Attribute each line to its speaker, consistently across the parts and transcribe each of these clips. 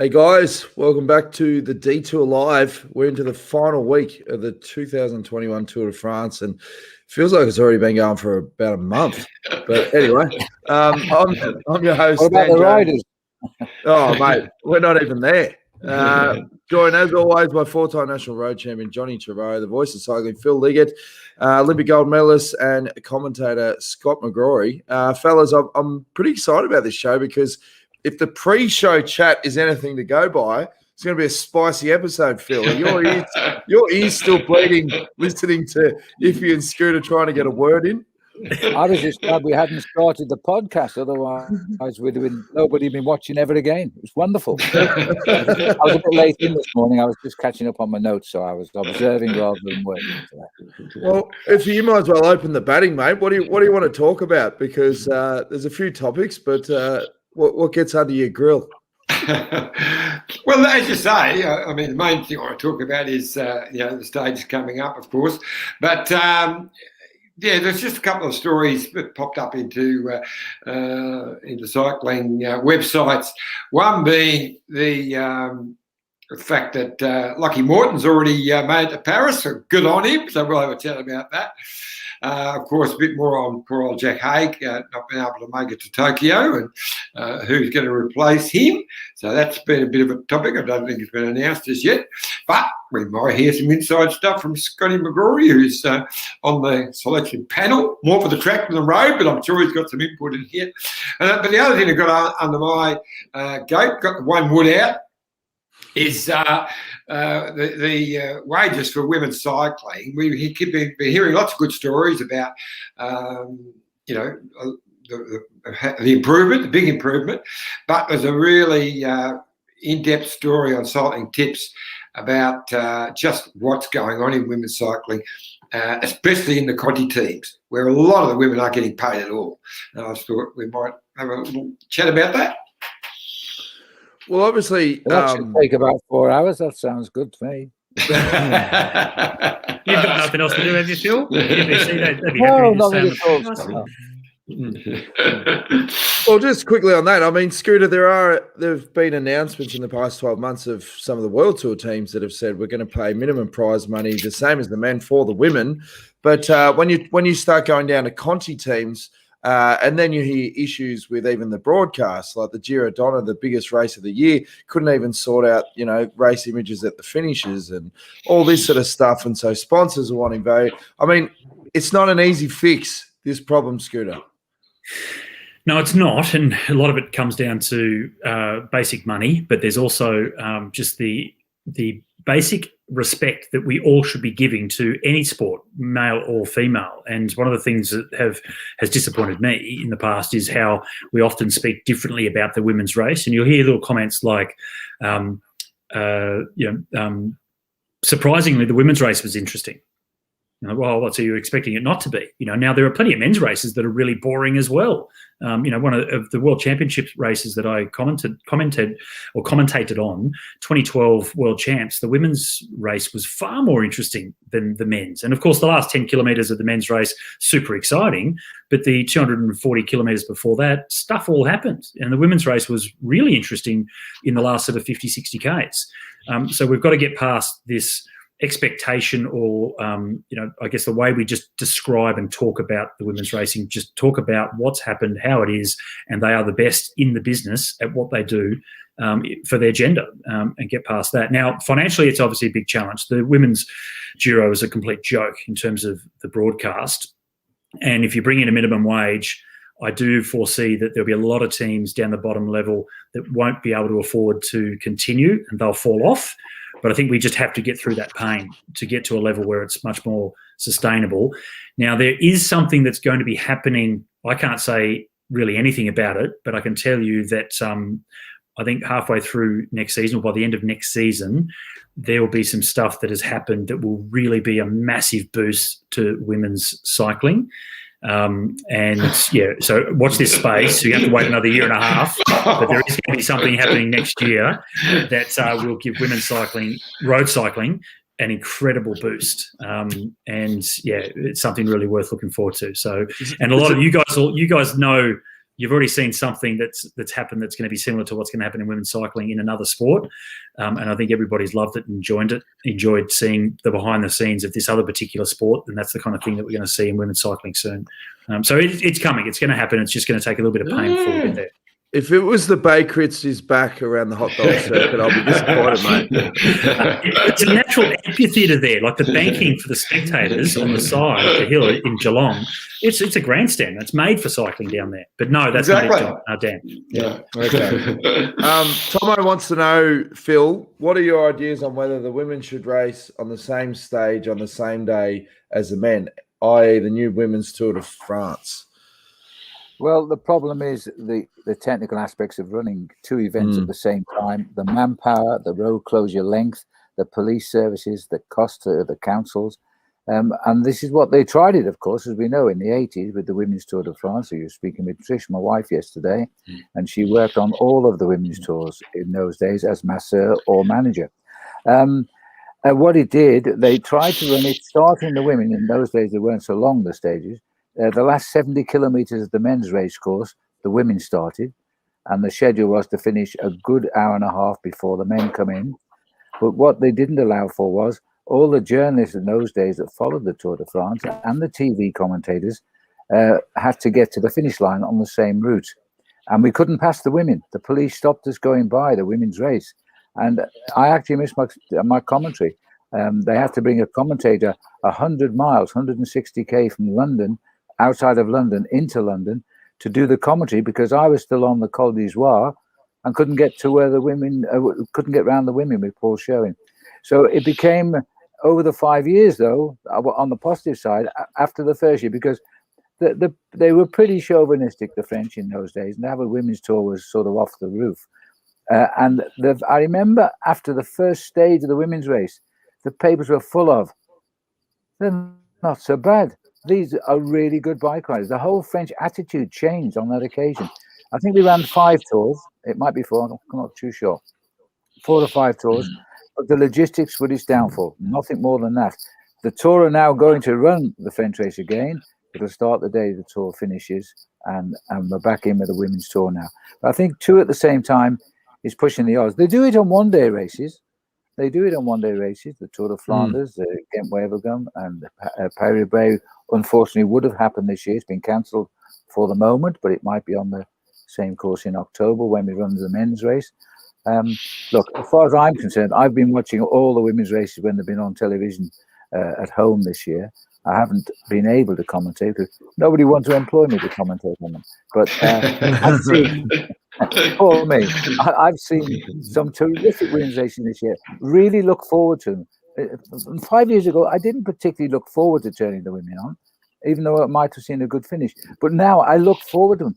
Speaker 1: Hey guys, welcome back to the Detour Live. We're into the final week of the 2021 Tour de France, and feels like it's already been going for about a month. But anyway, I'm your host.
Speaker 2: What about
Speaker 1: Dan
Speaker 2: the
Speaker 1: Jones.
Speaker 2: riders?
Speaker 1: Oh, mate, we're not even there. Joined, as always, by four-time national road champion Johnny Trevorrow, the voice of cycling Phil Liggett, Olympic gold medalist and commentator Scott McGrory. Fellas, I'm pretty excited about this show because if the pre-show chat is anything to go by, it's going to be a spicy episode, Phil. Your ears still bleeding listening to Iffy and Scooter trying to get a word in.
Speaker 2: I was just glad we hadn't started the podcast. Otherwise, nobody had been watching ever again. It was wonderful. I was a bit late in this morning. I was just catching up on my notes, so I was observing rather than working.
Speaker 1: Well, if you might as well open the batting, mate. What do you want to talk about? Because there's a few topics, but what gets under your grill?
Speaker 3: Well, as you say, I mean, the main thing I want to talk about is the stage coming up, of course, but. There's just a couple of stories that popped up into cycling websites. One being the fact that Lucky Morton's already made it to Paris, so good on him. So we'll have a chat about that. Of course, a bit more on poor old Jack Haig not being able to make it to Tokyo and who's going to replace him. So that's been a bit of a topic. I don't think it's been announced as yet. But we might hear some inside stuff from Scotty McGrory, who's on the selection panel, more for the track than the road, but I'm sure he's got some input in here. But the other thing that got under my gate, got the one wood out, is the wages for women's cycling. We keep hearing lots of good stories about, the improvement, the big improvement. But there's a really in-depth story on Cycling Tips about just what's going on in women's cycling, especially in the Conti teams, where a lot of the women aren't getting paid at all. And I thought we might have a little chat about that.
Speaker 1: Well, obviously,
Speaker 2: that should take about 4 hours. That sounds good to me.
Speaker 4: You've got nothing else to do, have you, Phil?
Speaker 2: No, nothing at all.
Speaker 1: Well, just quickly on that, I mean, Scooter, there have been announcements in the past 12 months of some of the World Tour teams that have said we're going to pay minimum prize money, the same as the men for the women. But when you start going down to Conti teams, and then you hear issues with even the broadcast, like the Giro Donna, the biggest race of the year, couldn't even sort out, race images at the finishes and all this sort of stuff. And so sponsors are wanting value. I mean, it's not an easy fix, this problem, Scooter.
Speaker 4: No, it's not. And a lot of it comes down to basic money, but there's also just the basic respect that we all should be giving to any sport, male or female. And one of the things that has disappointed me in the past is how we often speak differently about the women's race. And you'll hear little comments like, surprisingly, the women's race was interesting. Well, what's you expecting it not to be? Now there are plenty of men's races that are really boring as well. One of the World Championship races that I commentated on, 2012 World Champs, the women's race was far more interesting than the men's. And of course, the last 10 kilometres of the men's race, super exciting, but the 240 kilometres before that, stuff all happened. And the women's race was really interesting in the last sort of 50, 60 Ks. So we've got to get past this expectation or, I guess the way we just describe and talk about the women's racing, just talk about what's happened, how it is, and they are the best in the business at what they do for their gender, and get past that. Now, financially, it's obviously a big challenge. The women's Giro is a complete joke in terms of the broadcast. And if you bring in a minimum wage, I do foresee that there'll be a lot of teams down the bottom level that won't be able to afford to continue and they'll fall off. But I think we just have to get through that pain to get to a level where it's much more sustainable. Now, there is something that's going to be happening. I can't say really anything about it, but I can tell you that I think halfway through next season or by the end of next season, there will be some stuff that has happened that will really be a massive boost to women's cycling. So watch this space. So you have to wait another year and a half, but there is going to be something happening next year that will give women's cycling, road cycling, an incredible boost. It's something really worth looking forward to. So, and a lot of you guys know you've already seen something that's happened that's going to be similar to what's going to happen in women's cycling in another sport. And I think everybody's loved it and enjoyed seeing the behind the scenes of this other particular sport. And that's the kind of thing that we're going to see in women's cycling soon. So it's coming. It's going to happen. It's just going to take a little bit of pain before we get there.
Speaker 1: If it was the Bay Critzy's back around the hot dog circuit, I'll be disappointed, mate.
Speaker 4: It's a natural amphitheatre there, like the banking for the spectators on the side of the hill in Geelong. It's a grandstand. It's made for cycling down there. But no, that's not it, John. Oh, Dan.
Speaker 3: Yeah.
Speaker 1: Okay. Tomo wants to know, Phil, what are your ideas on whether the women should race on the same stage on the same day as the men, i.e. the new Women's Tour de France?
Speaker 2: Well, the problem is the technical aspects of running two events at the same time, the manpower, the road closure length, the police services, the cost to the councils. And this is what they tried it, of course, as we know, in the 80s with the Women's Tour de France. So you were speaking with Trish, my wife, yesterday, and she worked on all of the women's tours in those days as masseur or manager. What it did, they tried to run it, starting the women. In those days, they weren't so long, the stages. The last 70 kilometres of the men's race course, the women started, and the schedule was to finish a good hour and a half before the men come in. But what they didn't allow for was all the journalists in those days that followed the Tour de France and the TV commentators had to get to the finish line on the same route. And we couldn't pass the women. The police stopped us going by the women's race. And I actually missed my commentary. They had to bring a commentator 100 miles, 160k from London, outside of London, into London, to do the commentary because I was still on the Col d'Ivoire and couldn't get to where the women, couldn't get round the women with Paul Sherwin. So it became, over the 5 years, though, on the positive side, after the first year, because they were pretty chauvinistic, the French, in those days, and to have a women's tour was sort of off the roof. I remember after the first stage of the women's race, the papers were full of, they're not so bad. These are really good bike riders. The whole French attitude changed on that occasion. I think we ran 5 tours. It might be 4. I'm not too sure. 4 or 5 tours. But the logistics were its downfall. Nothing more than that. The Tour are now going to run the French race again. It'll start the day the Tour finishes. And we're back in with the women's Tour now. But I think 2 at the same time is pushing the odds. They do it on one-day races. The Tour de Flanders, the Ghent-Wevelgem, and Paris-Roubaix, unfortunately, would have happened this year. It's been cancelled for the moment, but it might be on the same course in October when we run the men's race. Look, as far as I'm concerned, I've been watching all the women's races when they've been on television at home this year. I haven't been able to commentate because nobody wants to employ me to commentate on them. But I've seen, for me, I've seen some terrific women's races this year. Really look forward to them. 5 years ago, I didn't particularly look forward to turning the women on, even though I might have seen a good finish. But now I look forward to them.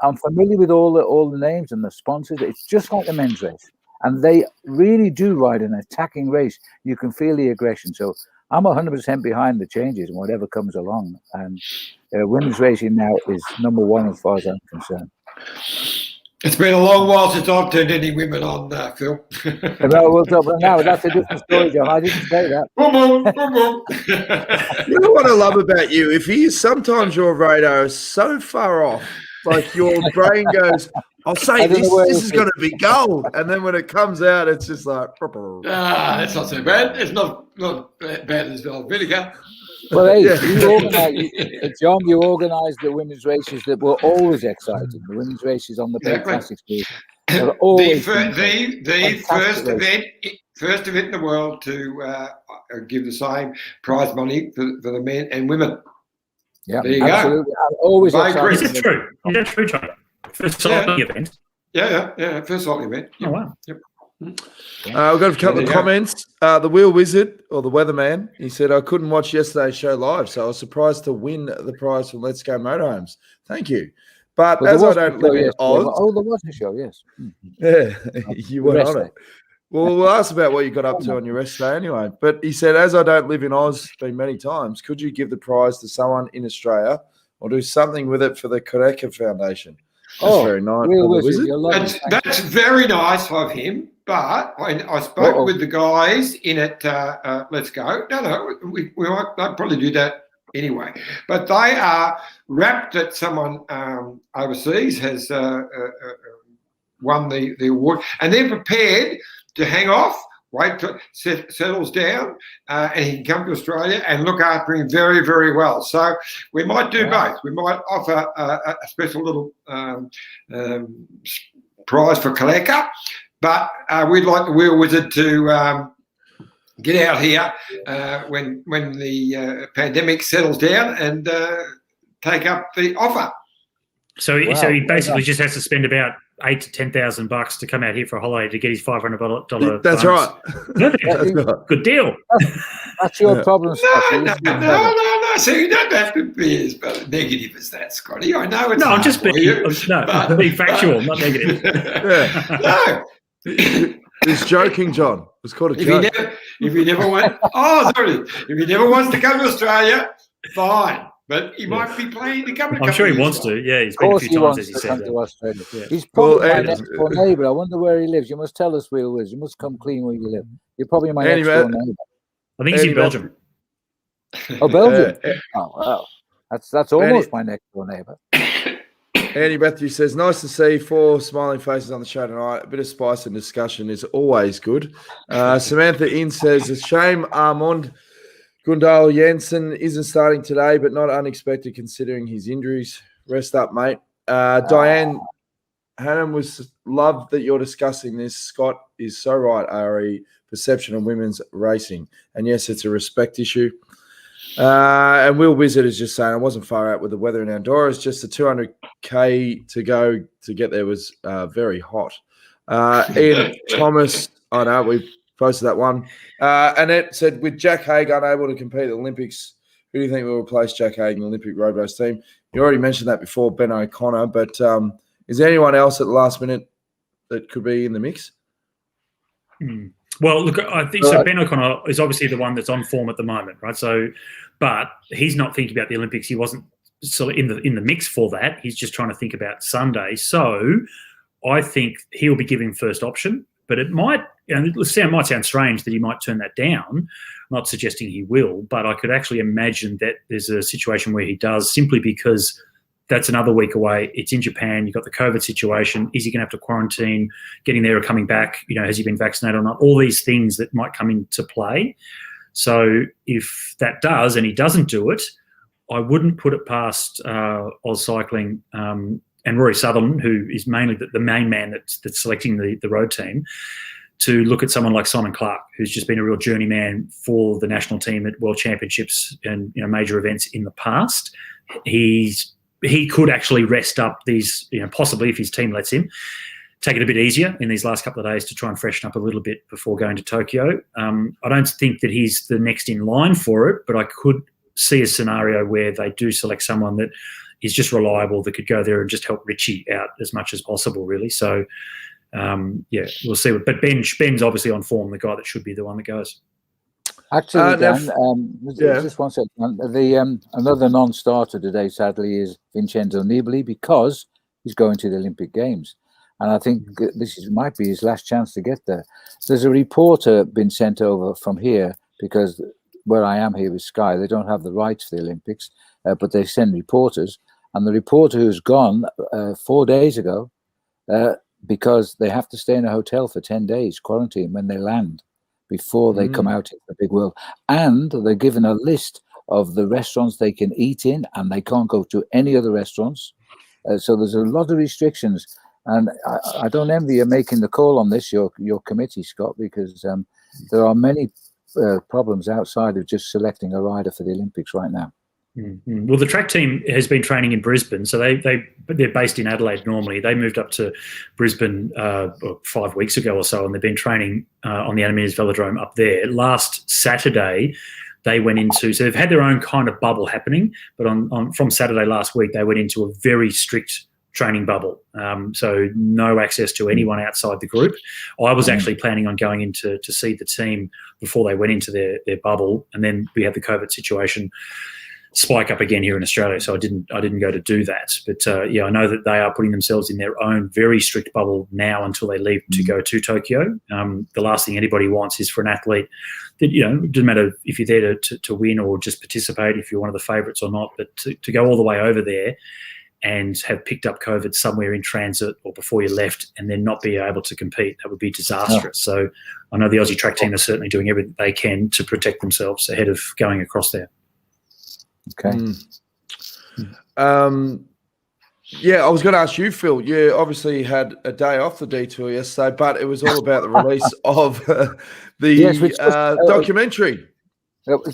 Speaker 2: I'm familiar with all the names and the sponsors. It's just like the men's race. And they really do ride an attacking race. You can feel the aggression. So I'm 100% behind the changes and whatever comes along. And women's racing now is number 1 as far as I'm concerned.
Speaker 3: It's been a long while since I've turned any women on, Phil.
Speaker 2: Well, now that's a different story, John. I didn't say that.
Speaker 1: You know what I love about you? Sometimes your radar is so far off. Like your brain goes, I'll say this is going to be gold. And then when it comes out, it's just like...
Speaker 3: It's not so bad. It's not bad as well. Vinegar.
Speaker 2: Well, hey, John, you organised the women's races that were always exciting. The women's races on the Bay Classics.
Speaker 3: The first event in the world to give the same prize money for the men and women.
Speaker 2: Yeah,
Speaker 3: there you
Speaker 2: absolutely.
Speaker 3: go.
Speaker 2: Always
Speaker 4: exciting. Is it true? Is that true, John? First cycling event?
Speaker 3: Yeah. First cycling event.
Speaker 4: Oh, wow.
Speaker 3: Yep.
Speaker 1: We've got a couple of comments. The Wheel Wizard, or the Weatherman, he said, I couldn't watch yesterday's show live, so I was surprised to win the prize from Let's Go Motorhomes. Thank you. But as I don't live in Oz...
Speaker 2: Oh, there was a show, yes.
Speaker 1: Yeah, you went on it. Well, we'll ask about what you got up to on your rest day anyway. But he said, as I don't live in Oz, been many times, could you give the prize to someone in Australia or do something with it for the Koreka Foundation? That's very nice.
Speaker 3: That's very nice of him. But I spoke with the guys in it. Let's Go. No, we might probably do that anyway. But they are rapt that someone overseas has won the award, and they're prepared to hang off, wait till it settles down, and he can come to Australia and look after him very, very well. So we might do both. We might offer a special little prize for Kaleka, but we'd like the Wheel Wizard to get out here when the pandemic settles down and take up the offer.
Speaker 4: So he basically just has to spend about $8,000 to $10,000 to come out here for a holiday to get his $500.
Speaker 1: That's right.
Speaker 4: Good deal.
Speaker 2: That's your problem, Scotty.
Speaker 3: No. So you don't have to be as negative as that, Scotty. I know it's
Speaker 4: I'm just being factual, not negative.
Speaker 3: No.
Speaker 1: He's joking, John. It's called a joke.
Speaker 3: If he never wants to come to Australia, fine. But he might be planning to come to
Speaker 4: I'm sure he wants to. Yeah, he's been a few times, as he said.
Speaker 2: Yeah. He's probably my next door neighbour. I wonder where he lives. You must tell us where he lives. You must come clean where you live. You're probably my next door neighbour.
Speaker 4: I think he's in Belgium.
Speaker 2: Oh, Belgium. Oh, wow. That's almost my next door neighbour.
Speaker 1: Andy Matthew says, nice to see 4 smiling faces on the show tonight. A bit of spice and discussion is always good. Samantha In says, a shame Armand Gundal Jensen isn't starting today, but not unexpected considering his injuries. Rest up, mate. Diane Hannum love that you're discussing this. Scott is so right, Ari. Perception of women's racing. And yes, it's a respect issue. And Will Wizard is just saying, I wasn't far out with the weather in Andorra. It's just the 200K to go to get there was very hot. Ian Thomas, I know, we posted that one. Annette said, with Jack Haig unable to compete at the Olympics, who do you think will replace Jack Haig in the Olympic road race team? You already mentioned that before, Ben O'Connor, but is there anyone else at the last minute that could be in the mix?
Speaker 4: Well, look, I think so. Ben O'Connor is obviously the one that's on form at the moment, right? So, but he's not thinking about the Olympics. He wasn't in the mix for that. He's just trying to think about Sunday. So, I think he'll be given first option. But it might, might sound strange that he might turn that down. I'm not suggesting he will, but I could actually imagine that there's a situation where he does, simply because that's another week away. It's in Japan. You've got the COVID situation. Is he going to have to quarantine, getting there or coming back? has he been vaccinated or not? All these things that might come into play. So if that does and he doesn't do it, I wouldn't put it past Oz Cycling and Rory Sutherland, who is mainly the main man that's selecting the road team, to look at someone like Simon Clark, who's just been a real journeyman for the national team at World Championships and major events in the past. He could actually rest up these, possibly if his team lets him, take it a bit easier in these last couple of days to try and freshen up a little bit before going to Tokyo. I don't think that he's the next in line for it, but I could see a scenario where they do select someone that is just reliable, that could go there and just help Richie out as much as possible, really. So, we'll see. But Ben's obviously on form, the guy that should be the one that goes.
Speaker 2: Actually, Dan, just one second. Another non-starter today, sadly, is Vincenzo Nibali, because he's going to the Olympic Games. And I think might be his last chance to get there. There's a reporter been sent over from here, because where I am here with Sky, they don't have the rights for the Olympics, but they send reporters. And the reporter who's gone 4 days ago, because they have to stay in a hotel for 10 days, quarantine, when they land, before they come out into the big world. And they're given a list of the restaurants they can eat in, and they can't go to any other restaurants. So there's a lot of restrictions. And I don't envy you making the call on this, your committee, Scott, because there are many problems outside of just selecting a rider for the Olympics right now.
Speaker 4: Mm-hmm. Well, the track team has been training in Brisbane, so they're based in Adelaide normally. They moved up to Brisbane 5 weeks ago or so, and they've been training on the Animators Velodrome up there. Last Saturday, they went into, so they've had their own kind of bubble happening, but from Saturday last week, they went into a very strict training bubble, so no access to anyone outside the group. I was actually planning on going in to see the team before they went into their bubble, and then we had the COVID situation. spike up again here in Australia. So I didn't go to do that. But yeah, I know that they are putting themselves in their own very strict bubble now until they leave to go to Tokyo. The last thing anybody wants is for an athlete that, you know, it doesn't matter if you're there to win or just participate, if you're one of the favourites or not, but to go all the way over there and have picked up COVID somewhere in transit or before you left and then not be able to compete, that would be disastrous. So I know the Aussie track team are certainly doing everything they can to protect themselves ahead of going across there.
Speaker 2: Okay.
Speaker 1: Yeah, I was going to ask you, Phil. You obviously had a day off the detour yesterday, but it was all about the release of the documentary.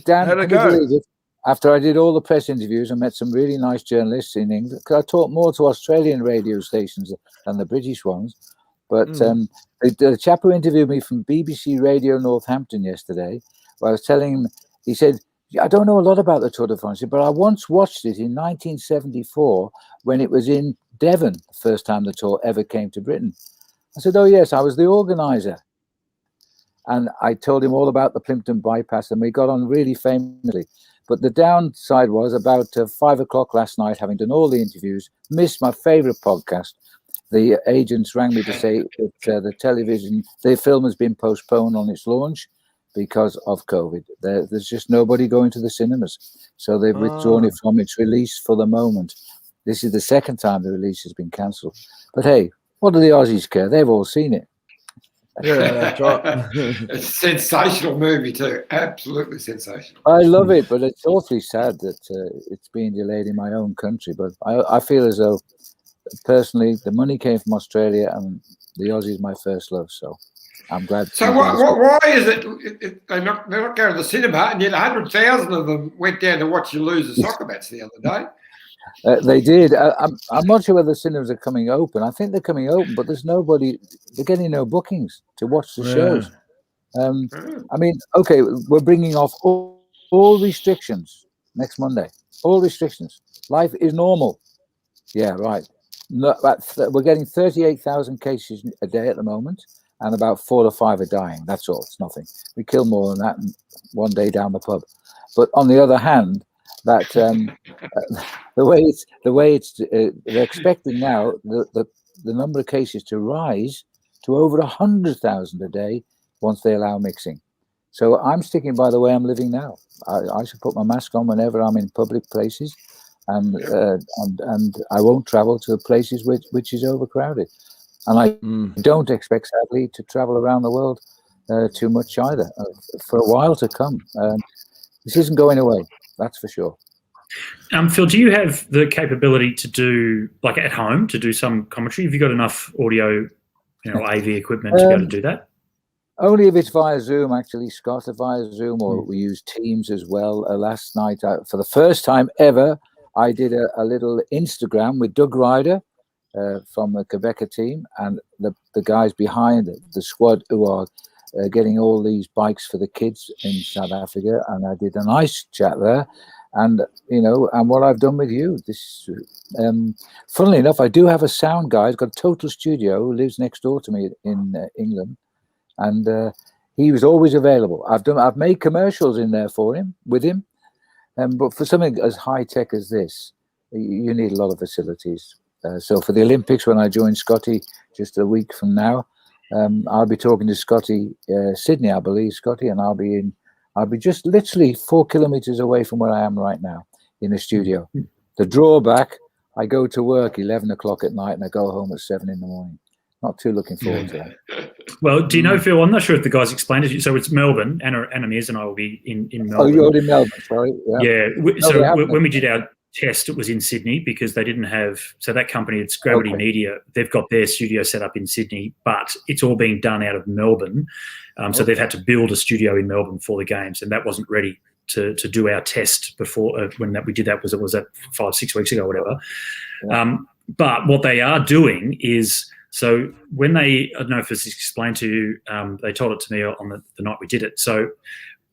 Speaker 2: Dan,
Speaker 1: how'd it
Speaker 2: can you
Speaker 1: go?
Speaker 2: believe it? After I did all the press interviews, I met some really nice journalists in England. I talked more to Australian radio stations than the British ones. But the chap who interviewed me from BBC Radio Northampton yesterday, I was telling him, he said, I don't know a lot about the Tour de France, but I once watched it in 1974 when it was in Devon, the first time the Tour ever came to Britain. I said, oh, yes, I was the organizer. And I told him all about the Plimpton bypass, and we got on really famously. But the downside was about 5 o'clock last night, having done all the interviews, missed my favorite podcast. The agents rang me to say that the film has been postponed on its launch because of COVID. There's just nobody going to the cinemas. So they've withdrawn it from its release for the moment. This is the second time the release has been cancelled. But hey, what do the Aussies care? They've all seen it.
Speaker 1: Yeah, that's right.
Speaker 3: It's a sensational movie too. Absolutely sensational.
Speaker 2: I love it, but it's awfully sad that it's being delayed in my own country. But I feel as though, personally, the money came from Australia and the Aussie is my first love. So I'm glad.
Speaker 3: So why is it they're not going to the cinema, and yet 100,000 of them went down to watch you lose a soccer match the other day?
Speaker 2: They did. I'm not sure whether the cinemas are coming open. I think they're coming open, but there's nobody. They're getting no bookings to watch the shows. I mean, okay, we're bringing off all restrictions next Monday. All restrictions. Life is normal. Yeah, right. No, we're getting 38,000 cases a day at the moment, and about 4 or 5 are dying. That's all. It's nothing. We kill more than that one day down the pub. But on the other hand, that the way it's they're expecting now the number of cases to rise to over 100,000 a day once they allow mixing. So I'm sticking by the way I'm living now. I should put my mask on whenever I'm in public places, and I won't travel to places which is overcrowded. And I don't expect, sadly, to travel around the world too much either for a while to come. This isn't going away. That's for sure.
Speaker 4: Phil, do you have the capability to do, like at home, to do some commentary? Have you got enough audio, AV equipment to be able to do that?
Speaker 2: Only if it's via Zoom, actually, Scott, via Zoom, or we use Teams as well. Last night, for the first time ever, I did a little Instagram with Doug Ryder from the Quebec team and the guys behind the squad who are getting all these bikes for the kids in South Africa. And I did a nice chat there. And, and what I've done with you, this, funnily enough, I do have a sound guy. He's got a total studio who lives next door to me in England. And he was always available. I've made commercials in there with him. But for something as high tech as this, you need a lot of facilities. So for the Olympics, when I join Scotty just a week from now, I'll be talking to Scotty, Sydney, I believe, Scotty, and I'll be just literally 4 kilometers away from where I am right now in the studio. The drawback, I go to work 11 o'clock at night and I go home at 7 in the morning. Not too looking forward to that.
Speaker 4: Well, do you know, Phil, I'm not sure if the guys explained it. So it's Melbourne. Anna Mears and I will be in Melbourne.
Speaker 2: Oh, you're in Melbourne, sorry.
Speaker 4: Yeah. So when we did our test, it was in Sydney because they didn't have, so that company, it's Gravity Media, they've got their studio set up in Sydney, but it's all being done out of Melbourne. So they've had to build a studio in Melbourne for the games, and that wasn't ready to do our test before we did that. Was 5-6 weeks ago or whatever. Yeah. But what they are doing is, so when they, I don't know if this is explained to you, they told it to me on the night we did it. So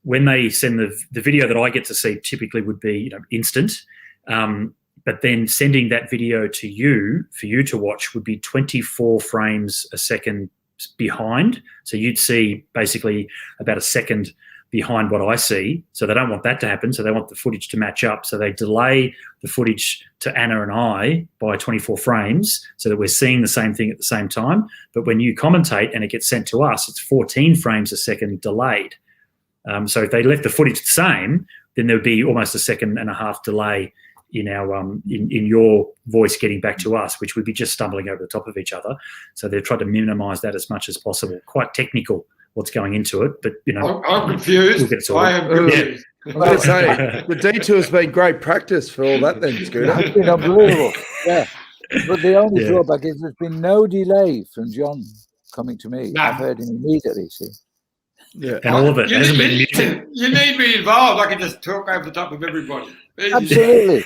Speaker 4: when they send the video that I get to see typically would be instant, but then sending that video to you for you to watch would be 24 frames a second behind. So you'd see basically about a second behind what I see. So they don't want that to happen. So they want the footage to match up. So they delay the footage to Anna and I by 24 frames so that we're seeing the same thing at the same time. But when you commentate and it gets sent to us, it's 14 frames a second delayed. So if they left the footage the same, then there would be almost a second and a half delay in our in your voice getting back to us, which would be just stumbling over the top of each other. So they've tried to minimise that as much as possible. Quite technical what's going into it, but
Speaker 3: I'm confused. I am confused.
Speaker 1: I'm going to say the detour's been great practice for all that then, Scooter.
Speaker 2: It's been unbelievable. Yeah. But the only drawback is there's been no delay from John coming to me. I've heard him immediately, see.
Speaker 1: Yeah.
Speaker 4: And all of it hasn't been muted.
Speaker 3: You need me involved. I can just talk over the top of everybody.
Speaker 2: Absolutely.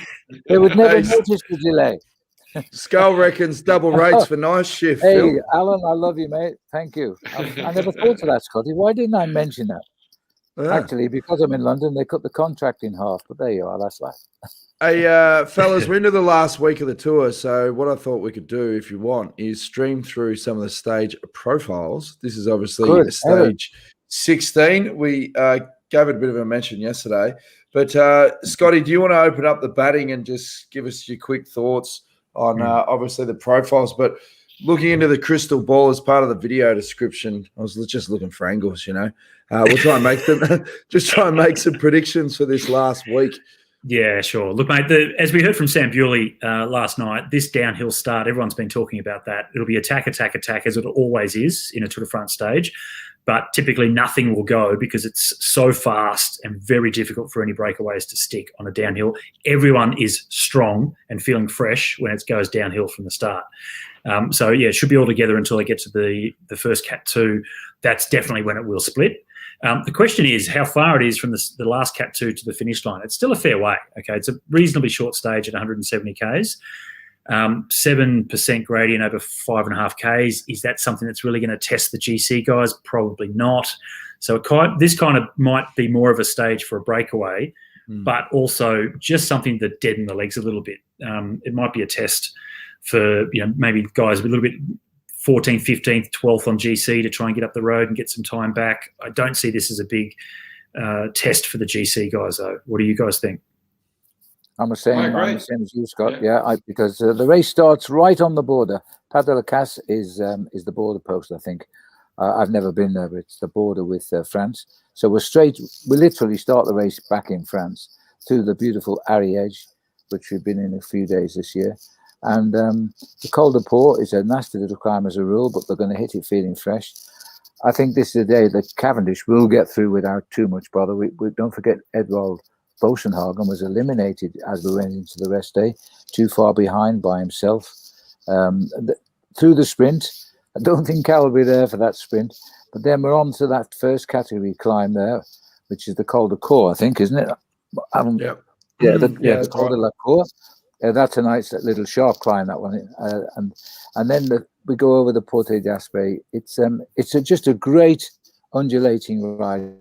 Speaker 2: They would never notice the delay.
Speaker 1: Skull reckons double rates for nice shift.
Speaker 2: Hey,
Speaker 1: Phil.
Speaker 2: Alan, I love you, mate. Thank you. I never thought of that, Scotty. Why didn't I mention that?
Speaker 1: Yeah.
Speaker 2: Actually, because I'm in London, they cut the contract in half. But there you are. That's life.
Speaker 1: Hey, fellas, we're into the last week of the tour. So what I thought we could do, if you want, is stream through some of the stage profiles. This is obviously stage 16. We gave it a bit of a mention yesterday. But, Scotty, do you want to open up the batting and just give us your quick thoughts on obviously the profiles? But looking into the crystal ball as part of the video description, I was just looking for angles, We'll try and make them, just try and make some predictions for this last week.
Speaker 4: Yeah, sure. Look, mate, as we heard from Sam Bewley last night, this downhill start, everyone's been talking about that. It'll be attack, attack, attack, as it always is in a Tour de France stage. But typically nothing will go because it's so fast and very difficult for any breakaways to stick on a downhill. Everyone is strong and feeling fresh when it goes downhill from the start. So, yeah, it should be all together until they get to the first Cat 2. That's definitely when it will split. The question is how far it is from the last Cat 2 to the finish line. It's still a fair way. Okay, it's a reasonably short stage at 170 Ks. 7% gradient over 5.5 Ks. Is that something that's really going to test the GC guys? Probably not. So this kind of might be more of a stage for a breakaway, but also just something that deaden the legs a little bit. It might be a test for maybe guys with a little bit 14th, 15th, 12th on GC to try and get up the road and get some time back. I don't see this as a big test for the GC guys, though. What do you guys think?
Speaker 2: I'm the same as you, Scott. Yeah, because the race starts right on the border. Pas de la Casse is the border post, I think. I've never been there, but it's the border with France. So we literally start the race back in France through the beautiful Ariège, which we've been in a few days this year. And the Col de Port is a nasty little climb as a rule, but they're going to hit it feeling fresh. I think this is the day that Cavendish will get through without too much bother. We don't forget Edvald Bosenhagen was eliminated as we went into the rest day, too far behind by himself. Through the sprint, I don't think Cal will be there for that sprint, but then we're on to that first category climb there, which is the Col de Cour, I think, isn't it? The Col de la Cour. That's a nice little sharp climb, that one. And then we go over the Porte d'Aspet. It's just a great undulating ride.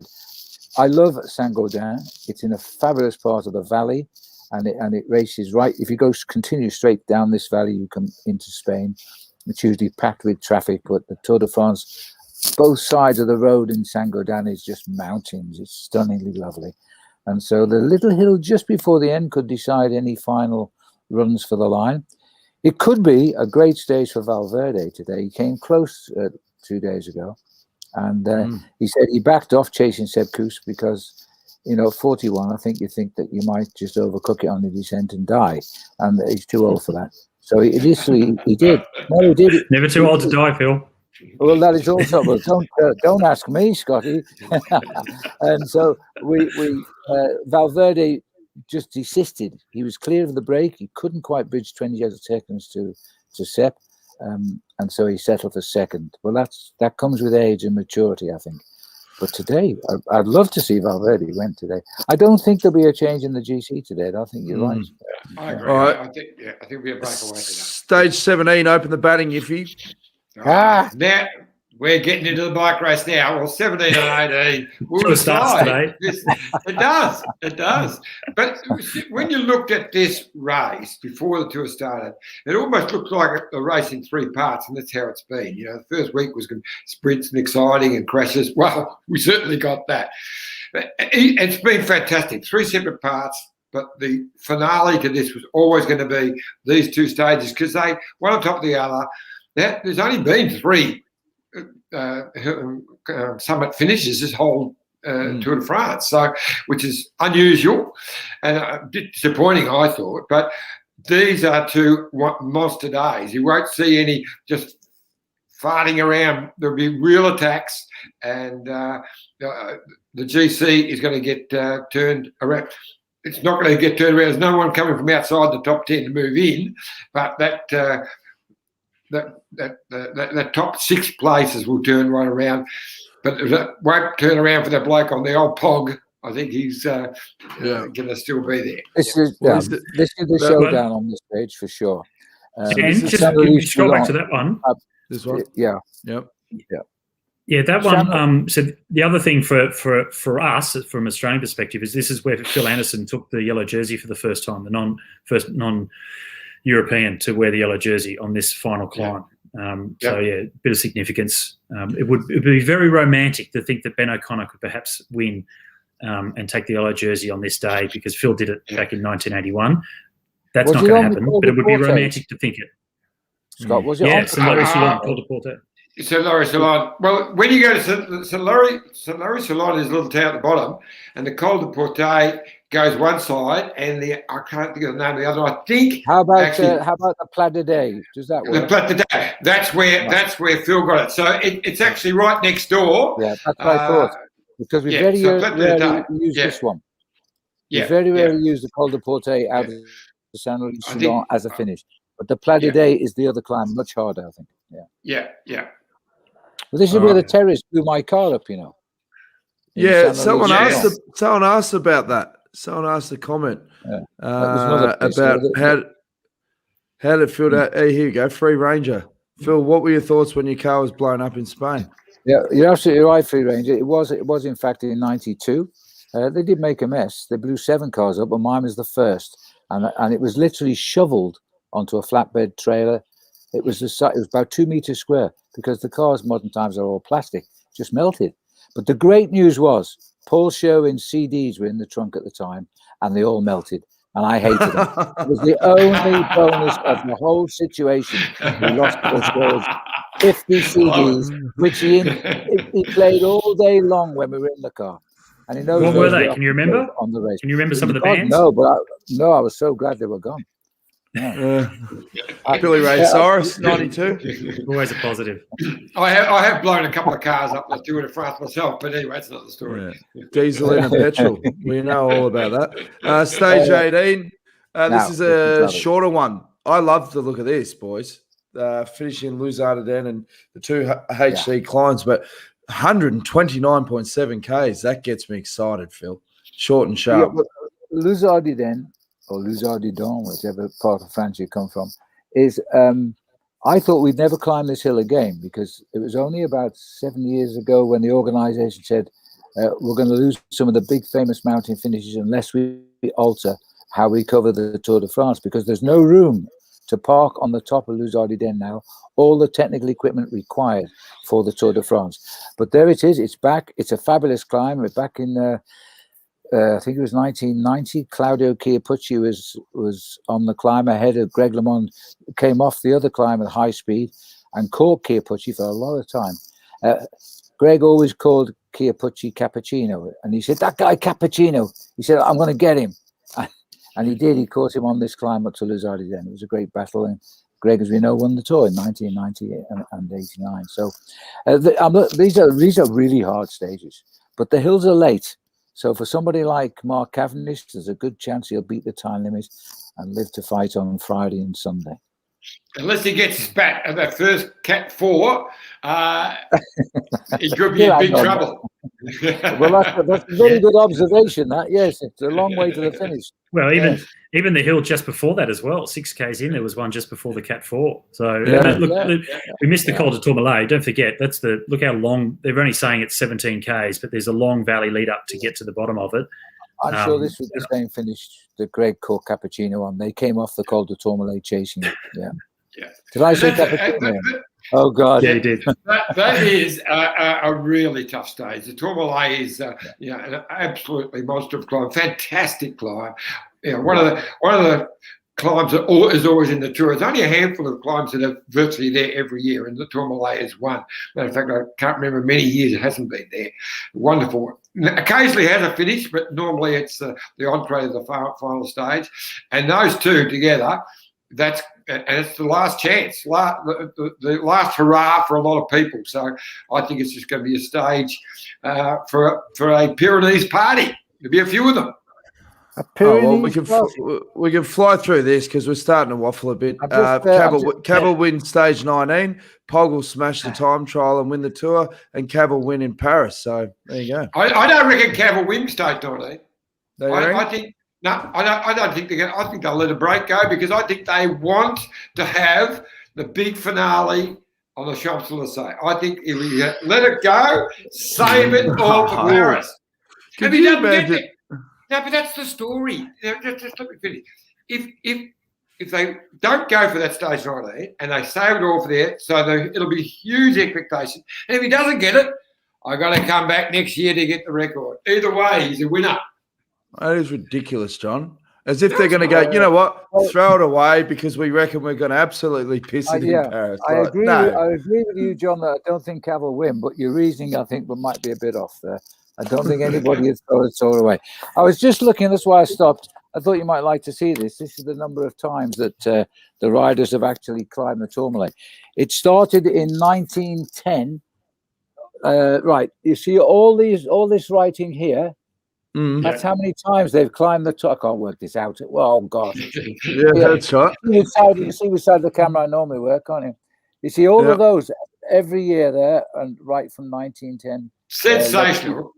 Speaker 2: I love Saint-Gaudens. It's in a fabulous part of the valley, and it races right. If you continue straight down this valley, you come into Spain. It's usually packed with traffic, but the Tour de France, both sides of the road in Saint-Gaudens is just mountains. It's stunningly lovely. And so the little hill just before the end could decide any final runs for the line. It could be a great stage for Valverde today. He came close 2 days ago. And he said he backed off chasing Seb Kuss because, 41, I think you think that you might just overcook it on the descent and die. And he's too old for that. So he did. No, he did.
Speaker 4: Never too old to die, Phil.
Speaker 2: Well, that is also. Well, don't ask me, Scotty. And so Valverde just desisted. He was clear of the break. He couldn't quite bridge 20 other seconds to Seb. And so he settled for second. Well, that comes with age and maturity, I think. But today, I'd love to see Valverde win today. I don't think there'll be a change in the GC today. I think you're right.
Speaker 3: I agree.
Speaker 1: All right.
Speaker 3: I think it'll be a breakaway today.
Speaker 1: Stage 17, open the batting, Iffy.
Speaker 3: Now we're getting into the bike race now. Well, 17 and 18 will
Speaker 4: start today.
Speaker 3: It does. But when you looked at this race before the tour started, it almost looked like a race in three parts, and that's how it's been. The first week was sprints and exciting and crashes. Well, we certainly got that. But it's been fantastic. 3 separate parts. But the finale to this was always going to be these 2 stages because they, one on top of the other, there's only been 3 summit finishes this whole Tour de France, so which is unusual and disappointing, I thought. But these are 2 monster days. You won't see any just farting around. There'll be real attacks, and the GC is going to get turned around. It's not going to get turned around. There's no one coming from outside the top 10 to move in, but that top 6 places will turn right around. But it won't turn around for that bloke on the old Pog. I think he's going to still be there.
Speaker 2: This is the showdown on this stage for sure.
Speaker 4: Just scroll back to that one.
Speaker 1: This one?
Speaker 2: Yeah.
Speaker 1: Yep.
Speaker 4: Yeah, that one. So the other thing for us, from Australian perspective, is this is where Phil Anderson took the yellow jersey for the first time, the non-European to wear the yellow jersey on this final climb. So yeah, a bit of significance. It would be very romantic to think that Ben O'Connor could perhaps win and take the yellow jersey on this day because Phil did it back in 1981. That's not going to happen, but it would be romantic to think it.
Speaker 2: Scott, was it?
Speaker 4: Yeah, St. Laurie-Salon, Col de Portet.
Speaker 3: St. Laurie-Salon. Well, when you go to St. Laurie-Salon is a little town at the bottom, and the Col de Portet goes one side, and I can't think of the name of the other. I think.
Speaker 2: How about the Plat de Day? Does that work?
Speaker 3: The Plat de Day. That's where Phil got it. So it's actually right next door.
Speaker 2: Yeah, that's what I thought. Because we very rarely use this one. We very rarely use the Col de Portet out of the St. Laurie-Salon as a finish. But the Plat de Day is the other climb, much harder, I think.
Speaker 3: Yeah.
Speaker 2: Well, this is where the terrorists blew my car up, you know.
Speaker 1: Yeah, someone asked about that. Someone asked a comment about how did Phil. Hey, here you go, Free Ranger. Phil, what were your thoughts when your car was blown up in Spain?
Speaker 2: Yeah, you're absolutely right, Free Ranger. It was in fact in '92. They did make a mess. They blew 7 cars up, but mine was the first, and it was literally shoveled onto a flatbed trailer. It was about 2 meters square because the cars modern times are all plastic, just melted. But the great news was Paul Sherwin's CDs were in the trunk at the time, and they all melted, and I hated them. It was the only bonus of the whole situation. We lost Paul Sherwin's 50 CDs, which he played all day long when we were in the car. And
Speaker 4: what were they? Can you remember?
Speaker 2: On the race.
Speaker 4: Can you remember some of the bands?
Speaker 2: No, but I was so glad they were gone. Yeah.
Speaker 1: Billy Ray Cyrus, 92.
Speaker 4: Always a positive.
Speaker 3: I have blown a couple of cars up the Tour de France myself, but anyway, that's not the story.
Speaker 1: Yeah. Diesel and petrol. We know all about that. Stage 18. This is a shorter one. I love the look of this, boys. Finishing Luz Ardennes and the 2 HC climbs, but 129.7 Ks. That gets me excited, Phil. Short and sharp.
Speaker 2: Yeah, Luz Ardennes, or Luz Ardennes, whichever part of France you come from, is I thought we'd never climb this hill again because it was only about 7 years ago when the organisation said we're going to lose some of the big famous mountain finishes unless we alter how we cover the Tour de France because there's no room to park on the top of Luz Ardennes now, all the technical equipment required for the Tour de France. But there it is, it's back. It's a fabulous climb. We're back in I think it was 1990. Claudio Chiappucci was on the climb ahead of Greg LeMond, came off the other climb at high speed and caught Chiappucci for a lot of time. Greg always called Chiappucci Cappuccino, and he said, that guy Cappuccino, he said, I'm going to get him. And he did. He caught him on this climb up to Luz Ardennes. It was a great battle, and Greg, as we know, won the Tour in 1990 and 89. So these are really hard stages, but the hills are late. So for somebody like Mark Cavendish, there's a good chance he'll beat the time limit and live to fight on Friday and Sunday.
Speaker 3: Unless he gets spat at that first Cat 4, he could be in big trouble.
Speaker 2: Well, that's a very good observation. That yes, it's a long way to the finish.
Speaker 4: Well, even the hill just before that as well, 6 Ks in, there was one just before the Cat 4. So we missed the Col de Tourmalet. Don't forget, look how long. They're only saying it's 17 Ks, but there's a long valley lead up to get to the bottom of it.
Speaker 2: I'm sure this was the same finish that Greg caught Cappuccino on. They came off the Col de Tourmalet chasing it. Yeah. Did I say Cappuccino? Oh God!
Speaker 4: Yeah, he did.
Speaker 3: That is a really tough stage. The Tourmalet is an absolutely monstrous climb, fantastic climb. One of the climbs that is always in the tour. There's only a handful of climbs that are virtually there every year, and the Tourmalet is one. Matter of fact, I can't remember many years it hasn't been there. Wonderful. Occasionally has a finish, but normally it's the entree of the final stage. And those two together, and it's the last chance, the last hurrah for a lot of people. So I think it's just going to be a stage for a Pyrenees party. There'll be a few of them.
Speaker 1: We can fly through this because we're starting to waffle a bit. Cav win stage 19. Pog will smash the time trial and win the tour, and Cav will win in Paris. So there you go.
Speaker 3: I don't reckon Cav will win stage 19.
Speaker 1: I
Speaker 3: think no. I don't think they're going. I think they'll let a break go because I think they want to have the big finale on the Champs-Élysées. I think if we let it go, save it all for Paris. If he doesn't get it. No, but that's the story. Just let me finish. If they don't go for that stage 19 and they save it all for there, so it'll be huge expectation. And if he doesn't get it, I got to come back next year to get the record. Either way, he's a winner.
Speaker 1: That is ridiculous, John. As if they're going to go, you know what, throw it away because we reckon we're going to absolutely piss it in Paris.
Speaker 2: I agree with you, John, that I don't think Cav will win, but your reasoning, I think, might be a bit off there. I don't think anybody has thrown it all away. I was just looking, that's why I stopped. I thought you might like to see this. This is the number of times that the riders have actually climbed the Tourmalet. It started in 1910. Right, you see all this writing here. That's how many times they've climbed the top. I can't work this out. Well, gosh.
Speaker 1: That's right.
Speaker 2: You see beside the camera I normally work, can't you? You see all of those every year there, and right from 1910.
Speaker 3: Sensational.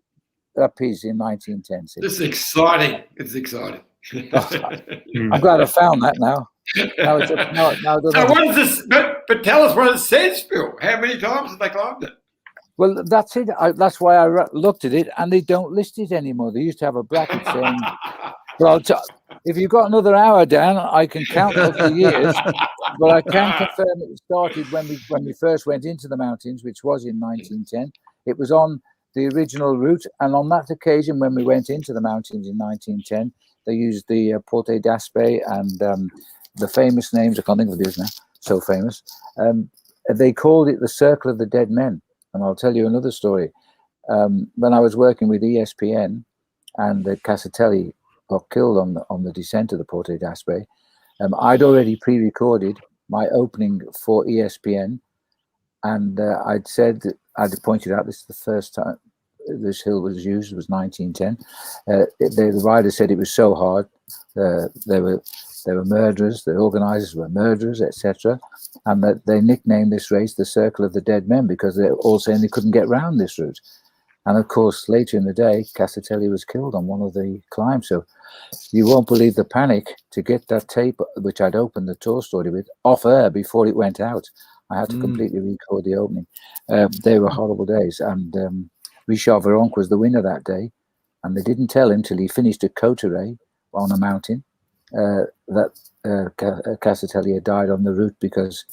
Speaker 2: That piece in 1910.
Speaker 3: This is exciting. It's exciting.
Speaker 2: I'm glad I found that now.
Speaker 3: So what is this? But tell us what it says, Phil. How many times have they climbed it?
Speaker 2: Well, that's it. That's why I looked at it, and they don't list it anymore. They used to have a bracket saying, well, if you've got another hour, Dan, I can count up the years, but I can confirm it started when we first went into the mountains, which was in 1910. It was on the original route, and on that occasion, when we went into the mountains in 1910, they used the Porte d'Aspet and the famous names. I can't think of these now. So famous. They called it the Circle of the Dead Men. And I'll tell you another story. When I was working with ESPN, and Casatelli got killed on the descent of the Porte d'Aspet, I'd already pre-recorded my opening for ESPN, and I'd pointed out this is the first time this hill was used. It was 1910. The rider said it was so hard. They were murderers. The organisers were murderers, etc. And that they nicknamed this race the Circle of the Dead Men because they're all saying they couldn't get round this route. And of course, later in the day, Casatelli was killed on one of the climbs. So you won't believe the panic to get that tape, which I'd opened the tour story with, off air before it went out. I had to completely record the opening. They were horrible days. And Richard Virenque was the winner that day. And they didn't tell him till he finished at Cotteret on a mountain that Casatelli had died on the route because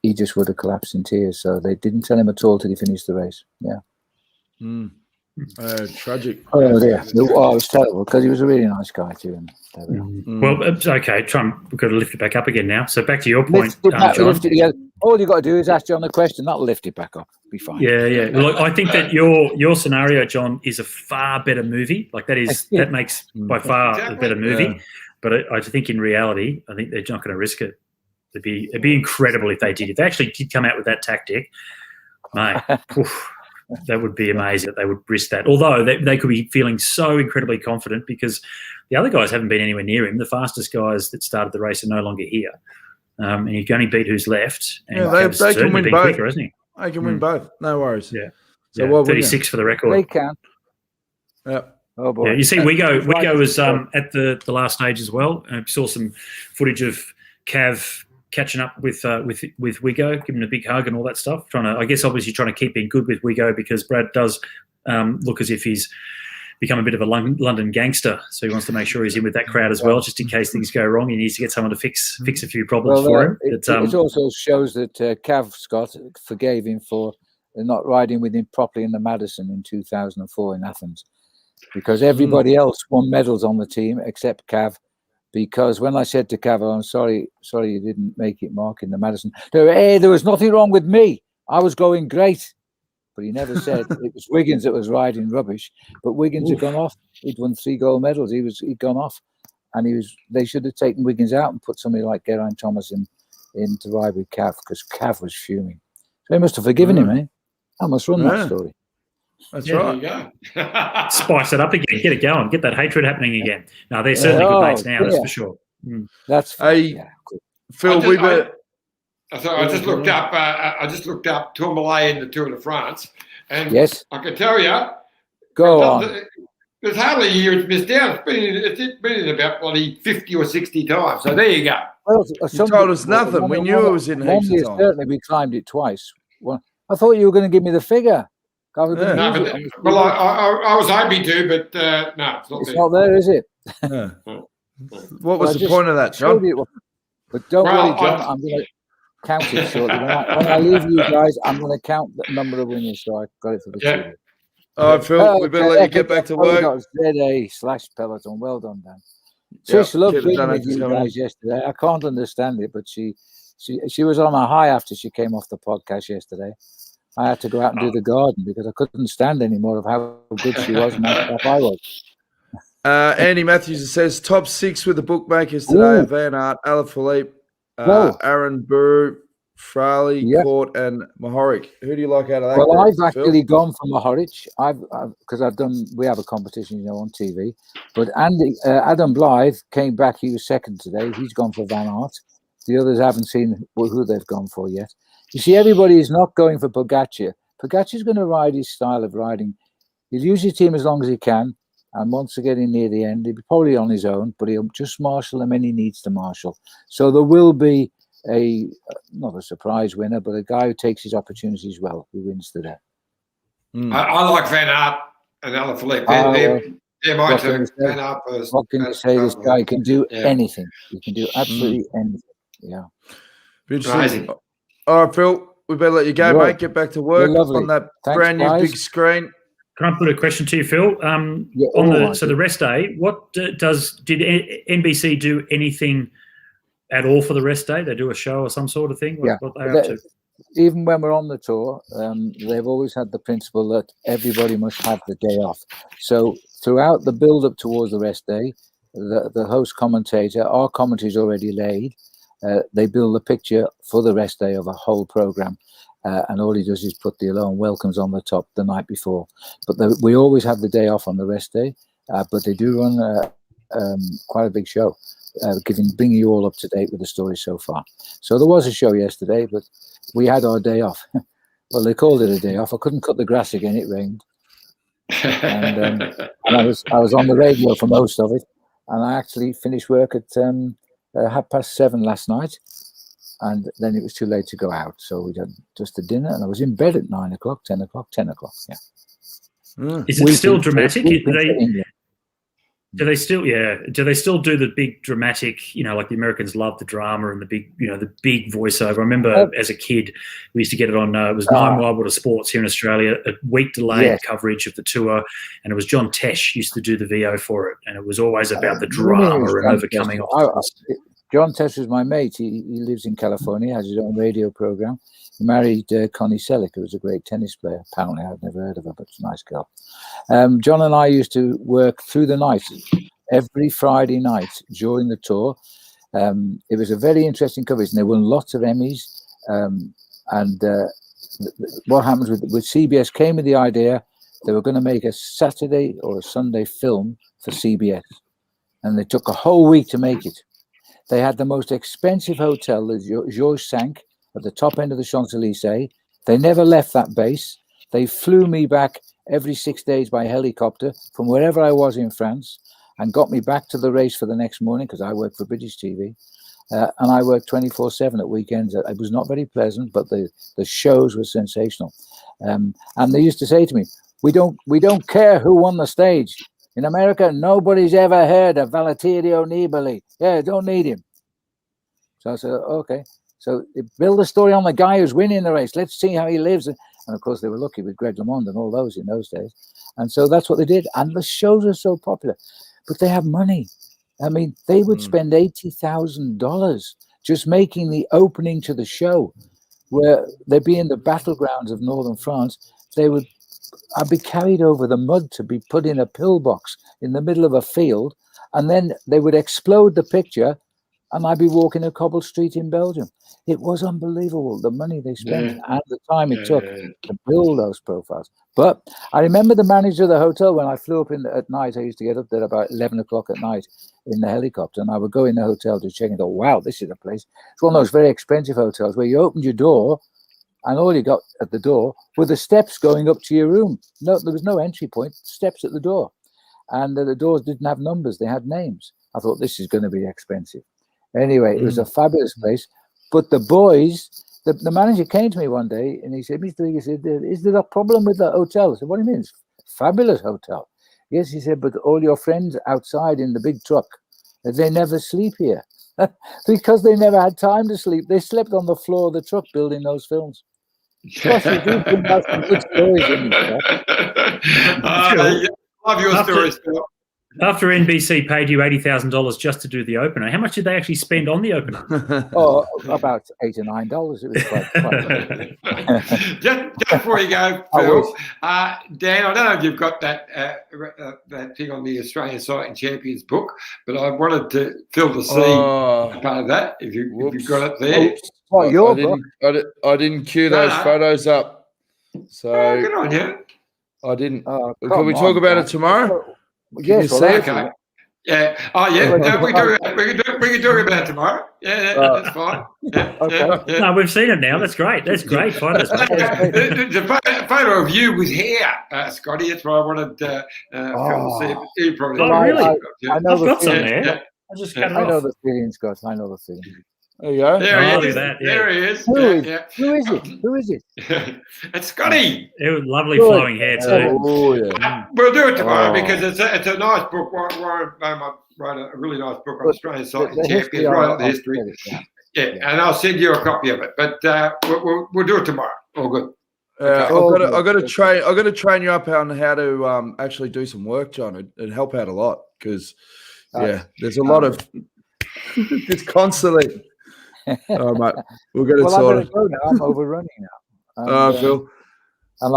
Speaker 2: he just would have collapsed in tears. So they didn't tell him at all till he finished the race. Yeah.
Speaker 1: Tragic.
Speaker 2: Oh, yeah. It was terrible because he was a really nice guy too. And
Speaker 4: well, okay, Trump, we've got to lift it back up again now. So back to your point,
Speaker 2: John. All you've got to do is ask John the question. That'll lift it back up. Be fine.
Speaker 4: Yeah. Look, I think that your scenario, John, is a far better movie. Like that makes by far a better movie. Yeah. But I think in reality, I think they're not going to risk it. It'd be incredible if they did. If they actually did come out with that tactic, mate, that would be amazing that they would risk that. Although they could be feeling so incredibly confident because the other guys haven't been anywhere near him. The fastest guys that started the race are no longer here. And you can only beat who's left. And
Speaker 1: they can win both.
Speaker 4: Quicker, isn't he?
Speaker 1: They can win both. No worries.
Speaker 4: Yeah. So 36 for the record.
Speaker 2: They can.
Speaker 1: Yeah.
Speaker 2: Oh boy.
Speaker 4: Yeah, you see, Wigo was at the last stage as well. Saw some footage of Cav catching up with Wigo, giving him a big hug and all that stuff. Obviously trying to keep in good with Wigo because Brad does look as if he's become a bit of a London gangster. So he wants to make sure he's in with that crowd as well, just in case things go wrong. He needs to get someone to fix a few problems for him.
Speaker 2: It also shows that Cav Scott forgave him for not riding with him properly in the Madison in 2004 in Athens, because everybody else won medals on the team except Cav. Because when I said to Cav, I'm sorry you didn't make it, Mark, in the Madison. Hey, there was nothing wrong with me. I was going great. But he never said it was Wiggins that was riding rubbish. But Wiggins had gone off. He'd won 3 gold medals. He'd gone off. And they should have taken Wiggins out and put somebody like Geraint Thomas in to ride with Cav, because Cav was fuming. So he must have forgiven him, eh? I must run that story.
Speaker 1: That's right.
Speaker 3: There you go.
Speaker 4: Spice it up again. Get it going. Get that hatred happening again. No, they're certainly good mates now, that's for sure.
Speaker 2: That's
Speaker 1: Phil.
Speaker 3: I just looked up. I just looked up Tourmalet in the Tour de France, and
Speaker 2: yes,
Speaker 3: I can tell you,
Speaker 2: go on.
Speaker 3: There's hardly a year it's missed out. It's been in about bloody 50 or 60 times. So there you go.
Speaker 2: Well,
Speaker 1: you told us nothing. We knew it was in heaps of time.
Speaker 2: Certainly, we climbed it twice. Well, I thought you were going to give me the figure.
Speaker 3: I was hoping to, but no,
Speaker 2: it's not there, is it?
Speaker 1: Yeah. What was the point of that, John?
Speaker 2: But don't worry, John. I'm going to count it shortly. When I leave you guys, I'm going to count the number of winners. So I got it for the two.
Speaker 1: All right, Phil, we better let you get back to work.
Speaker 2: ZA/Peloton. Well done, Dan. Trish loved being with you guys yesterday. I can't understand it, but she was on a high after she came off the podcast yesterday. I had to go out and do the garden because I couldn't stand any more of how good she was and how tough I was.
Speaker 1: Andy Matthews says top 6 with the bookmakers today: Van Aert, Alaphilippe, Aaron Burr, Fraley, Court, and Mohoric. Who do you like out of that?
Speaker 2: Well, I've actually gone for Mohoric. Because we have a competition, on TV. But Adam Blythe came back. He was second today. He's gone for Van Aert. The others haven't seen who they've gone for yet. You see, everybody is not going for Pogacar. Pogacar's going to ride his style of riding. He'll use his team as long as he can. And once they're getting near the end, he'll be probably on his own, but he'll just marshal them when he needs to marshal. So there will be not a surprise winner, but a guy who takes his opportunities well, who wins today.
Speaker 3: I like Van Aert and Alaphilippe. They're my two. Van Aert first.
Speaker 2: What can you say? This guy can do anything. He can do absolutely anything. Yeah.
Speaker 1: Amazing. All right, Phil, we better let you go, mate. Get back to work on that brand new big screen.
Speaker 4: Can I put a question to you, Phil? The rest day, what did NBC do anything at all for the rest day? They do a show or some sort of thing? What are they up to?
Speaker 2: Even when we're on the tour, they've always had the principle that everybody must have the day off. So throughout the build-up towards the rest day, the host commentator, our commentary is already laid. They build a picture for the rest day of a whole program, and all he does is put the alone welcomes on the top the night before. But we always have the day off on the rest day, but they do run quite a big show, bringing you all up to date with the story so far. So there was a show yesterday, but we had our day off. Well, they called it a day off. I couldn't cut the grass again; it rained, and I was on the radio for most of it, and I actually finished work at 7:30 last night, and then it was too late to go out, so we had just a dinner, and I was in bed at 9 o'clock, 10 o'clock. Yeah.
Speaker 4: Is it still dramatic? Do they still do the big dramatic? Like the Americans love the drama and the big voiceover. I remember as a kid, we used to get it on. It was 9 Wild Water Sports here in Australia, a week delayed coverage of the tour, and it was John Tesh used to do the VO for it, and it was always about the drama and overcoming obstacles.
Speaker 2: John Tesh was my mate. He lives in California, has his own radio program. He married Connie Selleck, who was a great tennis player. Apparently, I've never heard of her, but she's a nice girl. John and I used to work through the night, every Friday night during the tour. It was a very interesting coverage, and they won lots of Emmys. What happens with CBS came with the idea they were going to make a Saturday or a Sunday film for CBS, and they took a whole week to make it. They had the most expensive hotel, the Georges V, at the top end of the Champs-Élysées. They never left that base. They flew me back every 6 days by helicopter from wherever I was in France and got me back to the race for the next morning, because I worked for British TV. And I worked 24/7 at weekends. It was not very pleasant, but the shows were sensational. And they used to say to me, We don't care who won the stage. In America, nobody's ever heard of Valterio Nibali. Yeah, don't need him. So I said, okay. So build a story on the guy who's winning the race. Let's see how he lives. And of course, they were lucky with Greg LeMond and all those in those days. And so that's what they did. And the shows are so popular. But they have money. I mean, they would spend $80,000 just making the opening to the show, where they'd be in the battlegrounds of northern France. I'd be carried over the mud to be put in a pillbox in the middle of a field, and then they would explode the picture, and I'd be walking a cobbled street in Belgium. It was unbelievable, the money they spent and the time it took to build those profiles. But I remember the manager of the hotel, when I flew up at night, I used to get up there about 11 o'clock at night in the helicopter, and I would go in the hotel to check and go, wow, this is a place. It's one of those very expensive hotels where you opened your door, and all you got at the door were the steps going up to your room. No, there was no entry point, steps at the door. And the doors didn't have numbers, they had names. I thought, this is going to be expensive. Anyway, it was a fabulous place. But the boys, the manager came to me one day and he said, Mr. League, he said, is there a problem with the hotel? I said, what do you mean? It's a fabulous hotel. Yes, he said, but all your friends outside in the big truck, they never sleep here. Because they never had time to sleep. They slept on the floor of the truck building those films. Gosh, you do bring out some good stories in this stuff.
Speaker 3: Love your stories, Phil.
Speaker 4: After NBC paid you $80,000 just to do the opener, how much did they actually spend on the opener?
Speaker 2: Oh, about $8 or $9. It was quite
Speaker 3: just before you go, Phil, Dan, I don't know if you've got that thing on the Australian Cycling Champions book, but I wanted Phil to see part of that, if you've got it there.
Speaker 2: What, your book?
Speaker 1: I didn't queue those photos up. So
Speaker 3: good on you.
Speaker 1: I didn't.
Speaker 2: Can
Speaker 1: we talk about it tomorrow?
Speaker 2: Yes,
Speaker 3: okay. Yeah. Oh, yeah. No, we can talk about it tomorrow. Yeah, that's fine. Yeah,
Speaker 2: okay.
Speaker 4: No, we've seen it now. That's great. That's great photos.
Speaker 3: The photo of you with hair, Scotty. That's what I wanted Phil to see. You probably.
Speaker 4: Oh, really?
Speaker 2: I know
Speaker 4: I've got some there.
Speaker 3: Yeah.
Speaker 4: I just cut it
Speaker 2: I know
Speaker 4: off.
Speaker 2: the feeling, Scott. I know the feeling.
Speaker 1: There you go.
Speaker 3: There he is.
Speaker 4: That,
Speaker 3: There he is.
Speaker 2: Who is it? Who is it?
Speaker 3: It's Scotty.
Speaker 4: It was lovely flowing hair too.
Speaker 1: Oh, yeah.
Speaker 3: We'll do it tomorrow because it's a nice book. Warren Beaumont wrote a really nice book on Australian Cycling Champions, right up the history. Yeah, and I'll send you a copy of it. But we'll do it tomorrow. All good.
Speaker 1: I've got to train you up on how to actually do some work, John. It'd help out a lot because there's a lot of it's constantly. Oh, mate, we'll get it sorted.
Speaker 2: Go now. I'm overrunning now.
Speaker 1: Phil.
Speaker 2: And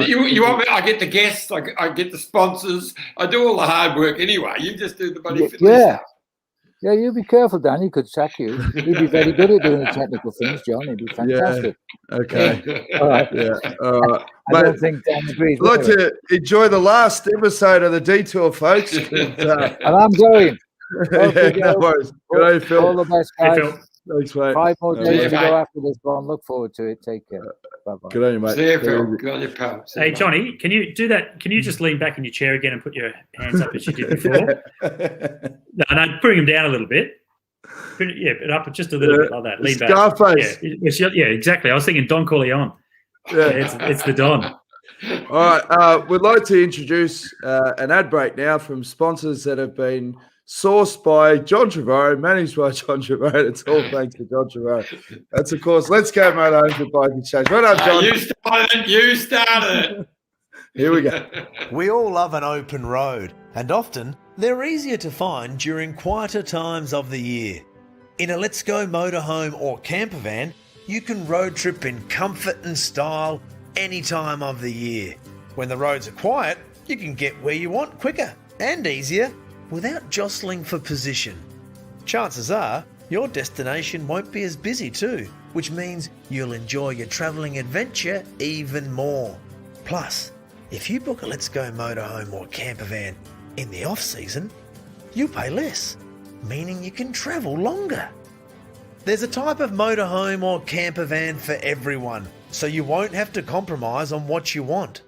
Speaker 3: you want me? I get the guests. I get the sponsors. I do all the hard work anyway. You just do the buddy fitness stuff.
Speaker 2: Yeah, you be careful, Dan. He could sack you. He'd be very good at doing the technical things, John. He'd be fantastic.
Speaker 1: Yeah. Okay.
Speaker 2: All right.
Speaker 1: Yeah. All right.
Speaker 2: I don't think Dan agrees.
Speaker 1: I'd like to enjoy the last episode of the Detour, folks. And
Speaker 2: I'm going.
Speaker 1: No worries. Good day, Phil.
Speaker 2: All the best, guys.
Speaker 4: Hey, Phil.
Speaker 1: Thanks, mate.
Speaker 2: 5 more days to
Speaker 3: mate.
Speaker 2: go after this one. Look forward to it. Take care. Bye-bye.
Speaker 1: Good on you, mate.
Speaker 3: See you, Phil. Good on your pal.
Speaker 4: Hey, Johnny, can you do that? Can you just lean back in your chair again and put your hands up as you did before? No, bring them down a little bit. But up just a little bit like that. Lean back.
Speaker 1: Scarface.
Speaker 4: Yeah, exactly. I was thinking Don Corleone.
Speaker 1: Yeah.
Speaker 4: It's the Don.
Speaker 1: All right. We'd like to introduce an ad break now from sponsors that have been sourced by John Trevorrow, managed by John Trevorrow. It's all thanks to John Trevorrow. That's, of course, Let's Go Motor Home for Bike Exchange. Well done, John.
Speaker 3: You started it.
Speaker 1: Here we go.
Speaker 5: We all love an open road, and often they're easier to find during quieter times of the year. In a Let's Go motorhome or camper van, you can road trip in comfort and style any time of the year. When the roads are quiet, you can get where you want quicker and easier without jostling for position. Chances are your destination won't be as busy too, which means you'll enjoy your travelling adventure even more. Plus, if you book a Let's Go motorhome or camper van in the off-season, you'll pay less, meaning you can travel longer. There's a type of motorhome or camper van for everyone, so you won't have to compromise on what you want.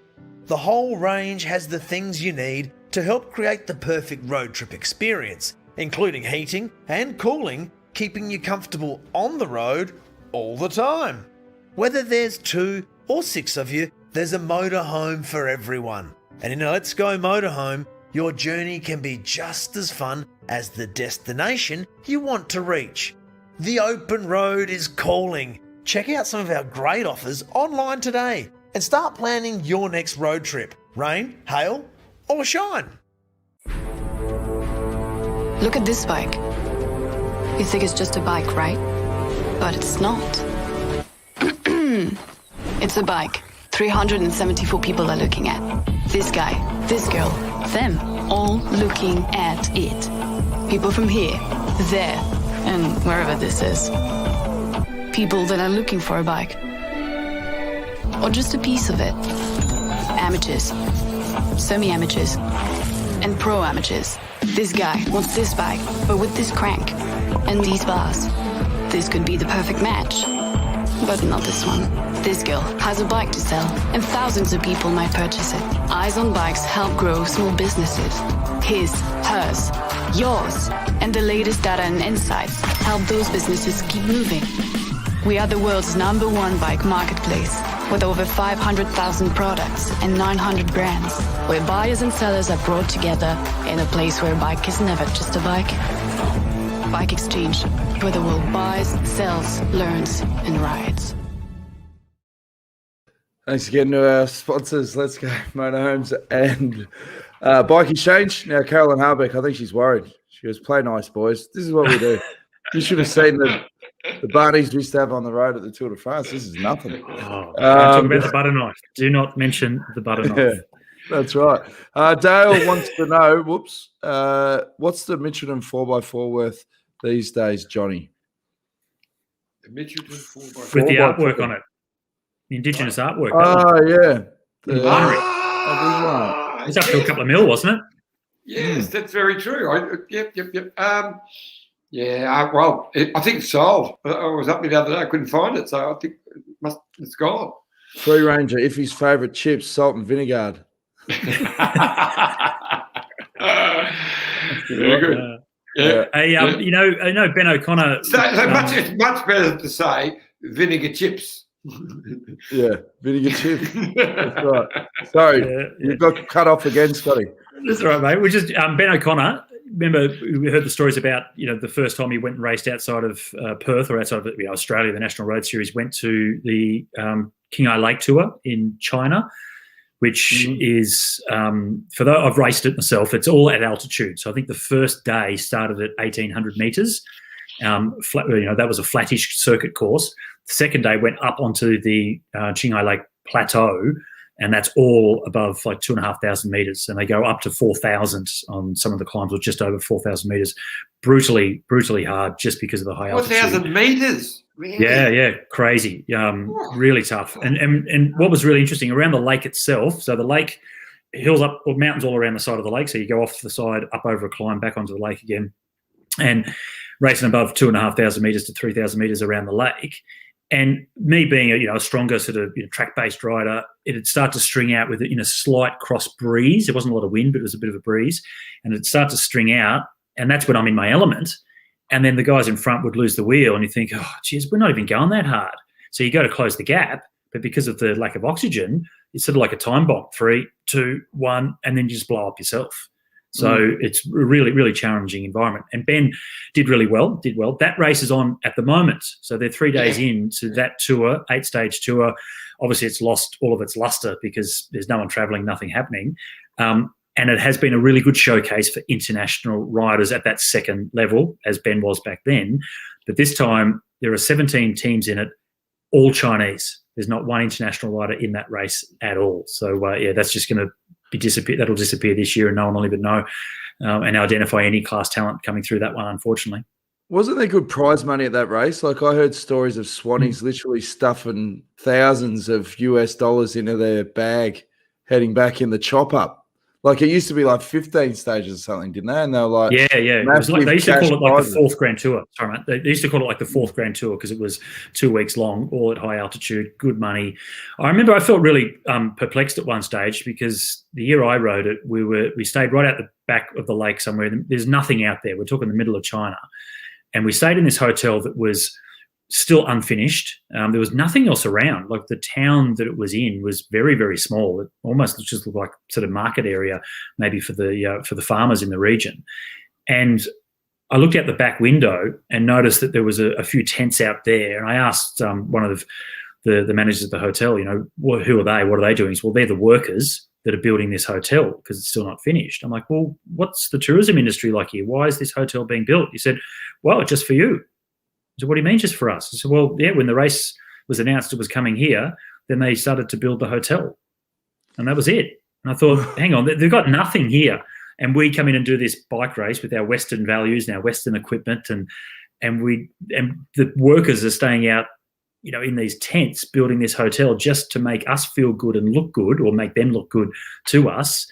Speaker 5: The whole range has the things you need to help create the perfect road trip experience, including heating and cooling, keeping you comfortable on the road all the time. Whether there's 2 or 6 of you, there's a motorhome for everyone. And in a Let's Go motorhome, your journey can be just as fun as the destination you want to reach. The open road is calling. Check out some of our great offers online today and start planning your next road trip. Rain, hail, or shine.
Speaker 6: Look at this bike. You think it's just a bike, right? But it's not. It's a bike. 374 people are looking at. This guy, this girl, them, all looking at it. People from here, there, and wherever this is. People that are looking for a bike. Or just a piece of it. Amateurs, semi-amateurs, and pro-amateurs. This guy wants this bike, but with this crank and these bars. This could be the perfect match, but not this one. This girl has a bike to sell, and thousands of people might purchase it. Eyes on Bikes help grow small businesses. His, hers, yours, and the latest data and insights help those businesses keep moving. We are the world's #1 bike marketplace, with over 500,000 products and 900 brands, where buyers and sellers are brought together in a place where a bike is never just a bike. Bike Exchange, where the world buys, sells, learns, and rides.
Speaker 1: Thanks again to our sponsors, Let's Go Motorhomes and Bike Exchange. Now, Carolyn Harbeck, I think she's worried. She goes, play nice, boys. This is what we do. You should have seen the Barneys we used to have on the road at the Tour de France. This is nothing.
Speaker 4: Oh, talk about the butter knife. Do not mention the butter knife.
Speaker 1: Yeah, that's right. Dale wants to know, what's the Mitchelton 4x4 worth these days, Johnny?
Speaker 3: The Mitchelton 4x4.
Speaker 4: With the artwork on it. The Indigenous artwork.
Speaker 1: Oh, yeah.
Speaker 4: It's up to a couple of mil, wasn't it?
Speaker 3: Yes, that's very true. Yep. I think it's sold. I was up there the other day. I couldn't find it, so I think it's gone.
Speaker 1: Free Ranger, if his favourite chips, salt and vinegar.
Speaker 3: Very good. Yeah.
Speaker 4: I know Ben O'Connor.
Speaker 3: It's much better to say vinegar chips.
Speaker 1: Yeah, vinegar chips. That's right. Sorry, you got cut off again, Scotty.
Speaker 4: That's all right, mate. We just Ben O'Connor. Remember, we heard the stories about the first time he went and raced outside of Perth or outside of Australia, the National Road Series. Went to the Qinghai Lake Tour in China, which is I've raced it myself. It's all at altitude. So I think the first day started at 1,800 meters. That was a flattish circuit course. The second day went up onto the Qinghai Lake Plateau, and that's all above like 2,500 meters, and they go up to 4,000 on some of the climbs, or just over 4,000 meters. Brutally hard, just because of the high altitude.
Speaker 3: 4,000 meters. Really?
Speaker 4: Yeah, crazy. Really tough. And what was really interesting around the lake itself. So the lake, hills up, or mountains all around the side of the lake. So you go off the side, up over a climb, back onto the lake again, and racing above 2,500 meters to 3,000 meters around the lake. And me being a stronger sort of track-based rider, it'd start to string out with a slight cross breeze. There wasn't a lot of wind, but it was a bit of a breeze, and it'd start to string out. And that's when I'm in my element. And then the guys in front would lose the wheel, and you think, oh, geez, we're not even going that hard. So you go to close the gap, but because of the lack of oxygen, it's sort of like a time bomb: 3, 2, 1, and then you just blow up yourself. So it's a really, really challenging environment. And Ben did well. That race is on at the moment. So they're 3 days into that tour, 8-stage tour. Obviously, it's lost all of its luster because there's no one travelling, nothing happening. And it has been a really good showcase for international riders at that second level, as Ben was back then. But this time, there are 17 teams in it, all Chinese. There's not one international rider in that race at all. So, that's just going to that'll disappear this year, and no one will even know and identify any class talent coming through that one, unfortunately.
Speaker 1: Wasn't there good prize money at that race? Like, I heard stories of Swannies literally stuffing thousands of US dollars into their bag heading back in the chop up. Like, it used to be like 15 stages or something, didn't they? And they were like,
Speaker 4: yeah. It was like, they used to call it like the fourth Grand Tour. Sorry, mate. They used to call it like the fourth Grand Tour because it was 2 weeks long, all at high altitude, good money. I remember I felt really perplexed at one stage because the year I rode it, we stayed right out the back of the lake somewhere. There's nothing out there. We're talking the middle of China. And we stayed in this hotel that was still unfinished. There was nothing else around. Like the town that it was in was very, very small. It almost just looked like sort of market area, maybe for the farmers in the region. And I looked out the back window and noticed that there was a few tents out there. And I asked one of the managers at the hotel, who are they? What are they doing? He said, well, they're the workers that are building this hotel because it's still not finished. I'm like, well, what's the tourism industry like here? Why is this hotel being built? He said, well, just for you. I said, what do you mean just for us? I said, well, yeah, when the race was announced it was coming here, then they started to build the hotel. And that was it. And I thought, hang on, they've got nothing here. And we come in and do this bike race with our Western values and our Western equipment, and the workers are staying out, in these tents building this hotel just to make us feel good and look good, or make them look good to us,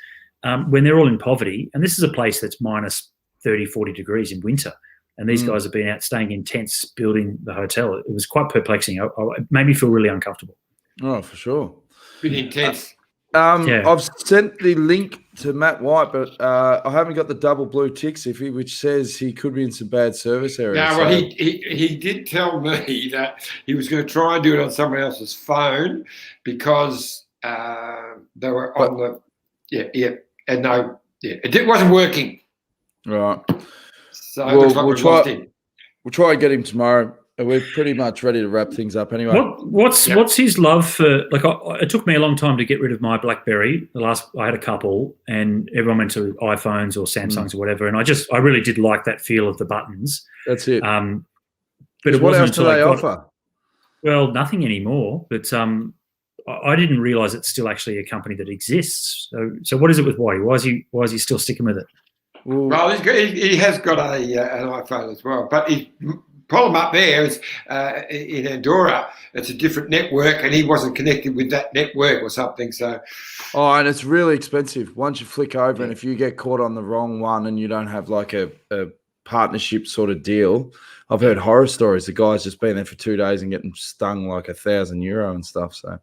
Speaker 4: when they're all in poverty. And this is a place that's minus 30, 40 degrees in winter. And these guys have been out staying in tents building the hotel. It was quite perplexing. It made me feel really uncomfortable.
Speaker 1: Oh, for sure.
Speaker 3: Pretty intense.
Speaker 4: Yeah.
Speaker 1: I've sent the link to Matt White, but I haven't got the double blue tick, which says he could be in some bad service areas.
Speaker 3: No, well, he did tell me that he was going to try and do it on someone else's phone because they were on it wasn't working.
Speaker 1: Right.
Speaker 3: So it looks like we've lost him.
Speaker 1: We'll try and get him tomorrow. We're pretty much ready to wrap things up anyway.
Speaker 4: What's his love for? Like, it took me a long time to get rid of my BlackBerry. I had a couple, and everyone went to iPhones or Samsungs or whatever. And I really did like that feel of the buttons.
Speaker 1: That's it.
Speaker 4: But
Speaker 1: what else do they offer?
Speaker 4: Well, nothing anymore. But I didn't realise it's still actually a company that exists. So what is it with Whitey? Why is he still sticking with it?
Speaker 3: Well, he has got an iPhone as well, but the problem up there is in Andorra, it's a different network, and he wasn't connected with that network or something. So,
Speaker 1: and it's really expensive once you flick over, and if you get caught on the wrong one and you don't have like a partnership sort of deal, I've heard horror stories. The guy's just been there for 2 days and getting stung like €1,000 and stuff. So,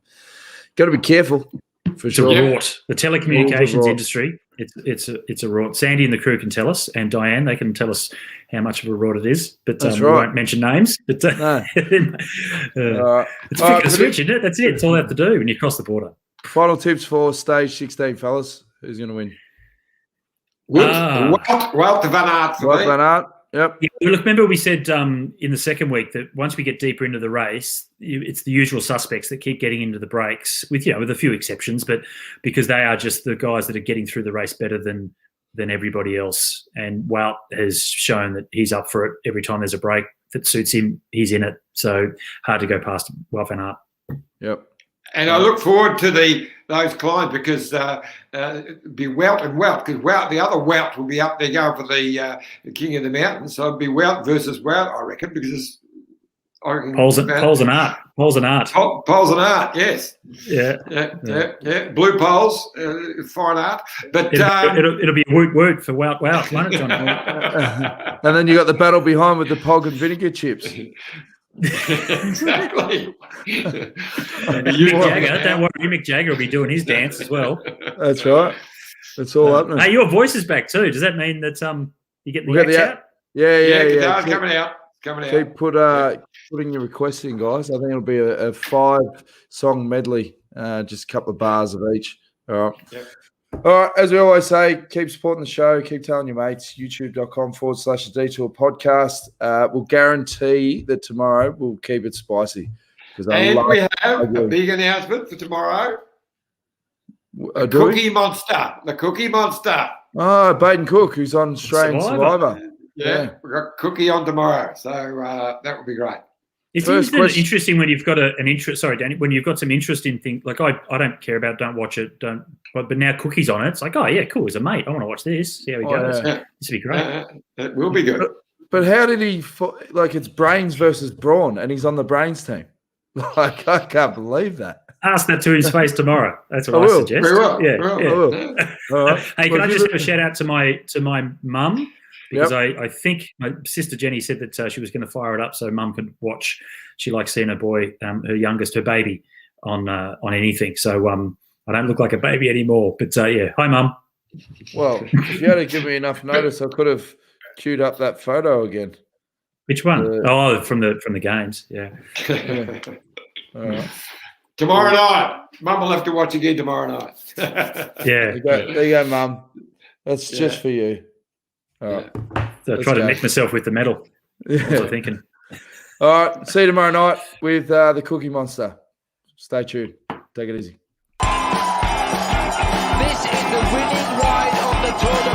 Speaker 1: got to be careful. For sure.
Speaker 4: A rort. The telecommunications industry, it's a rort. Sandy and the crew can tell us, and Diane, they can tell us how much of a rort it is. But we won't mention names. But
Speaker 1: no.
Speaker 4: It's flick a switch, isn't it? That's it. It's all they have to do when you cross the border.
Speaker 1: Final tips for stage 16, fellas. Who's going to win?
Speaker 3: Wout van Aert.
Speaker 1: Wout van Aert. Yep.
Speaker 4: Yeah, look, remember we said in the second week that once we get deeper into the race, it's the usual suspects that keep getting into the breaks, with a few exceptions, but because they are just the guys that are getting through the race better than everybody else. And Wout has shown that he's up for it every time there's a break that suits him. He's in it, so hard to go past Wout van Aert.
Speaker 1: Yep.
Speaker 3: And I look forward to those climbs because be Wout and Wout, because the other Wout will be up there going for the King of the Mountains. So it'll be Wout versus Wout, I reckon, because
Speaker 4: Poles and Art.
Speaker 3: Poles and Art, yes.
Speaker 4: Yeah.
Speaker 3: Blue poles, fine art. But
Speaker 4: it'll be a woot for Wout, won't it, John?
Speaker 1: And then you got the battle behind with the pog and vinegar chips.
Speaker 3: Exactly.
Speaker 4: Mick Jagger, don't worry, Mick Jagger will be doing his dance as well.
Speaker 1: That's right. That's all happening.
Speaker 4: Hey, your voice is back too. Does that mean that you get the act out?
Speaker 3: Yeah. Coming out.
Speaker 1: Keep putting your requests in, guys. I think it'll be a 5-song medley, just a couple of bars of each. All right.
Speaker 3: Yep.
Speaker 1: All right, as we always say, keep supporting the show. Keep telling your mates. YouTube.com/The Detour Podcast. We'll guarantee that tomorrow we'll keep it spicy.
Speaker 3: And we have a big announcement for tomorrow. The Cookie Monster.
Speaker 1: Oh, Baden Cook, who's on Australian Survivor.
Speaker 3: Yeah, we've got Cookie on tomorrow. So that would be great.
Speaker 4: Isn't it interesting when you've got an interest? Sorry, Danny. When you've got some interest in things like I don't care about, don't watch it, But now Cookie's on it. It's like, oh yeah, cool. He's a mate. I want to watch this. See how he goes.
Speaker 3: Yeah.
Speaker 4: This would be great.
Speaker 3: It will be good.
Speaker 1: But how did he? It's brains versus brawn, and he's on the brains team. Like, I can't believe that.
Speaker 4: Ask that to his face tomorrow. That's what I suggest.
Speaker 3: Very well.
Speaker 4: Yeah. Hey, can I just have a shout out to my mum? Because I think my sister Jenny said that she was going to fire it up so Mum could watch. She likes seeing her boy, her youngest, her baby, on anything. So I don't look like a baby anymore. But hi Mum.
Speaker 1: Well, if you had to give me enough notice, I could have queued up that photo again.
Speaker 4: Which one? From the games. Yeah.
Speaker 1: All right.
Speaker 3: Tomorrow night. Mum will have to watch again tomorrow night.
Speaker 4: Yeah.
Speaker 1: There you go, Mum. That's just for you. All right.
Speaker 4: So I try to nick myself with the medal. What was I thinking?
Speaker 1: All right. See you tomorrow night with the Cookie Monster. Stay tuned. Take it easy.
Speaker 7: This is the winning ride of the Tour de